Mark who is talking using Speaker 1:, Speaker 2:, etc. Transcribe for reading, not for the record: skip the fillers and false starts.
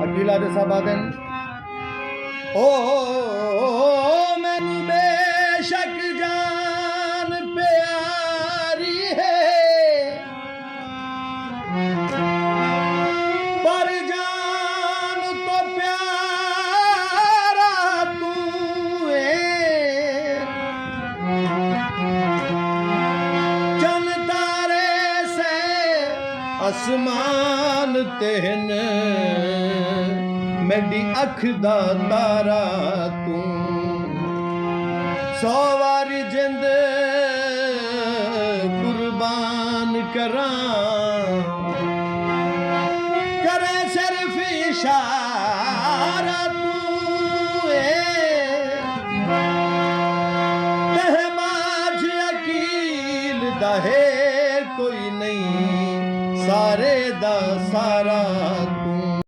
Speaker 1: ਅਕੀਲਾ ਦੇ ਸਭਾ ਦਿਨ ਓ ਮੈਨੂੰ ਬੇਸ਼ੱਕ ਜਾਨ ਪਿਆਰੀ ਹੈ ਪਰ ਜਾਨ ਤੋਂ ਪਿਆਰਾ ਤੂੰ ਏ ਚੰਨ ਤਾਰੇ ਸੇ ਅਸਮਾਨ ਤਹਿਨ मेरी अख दा तारा तू सौ वारी जिंद कुर्बान करा करे सिर्फ इशारा तू तहमाज अकील दा है कोई नहीं सारे दा सारा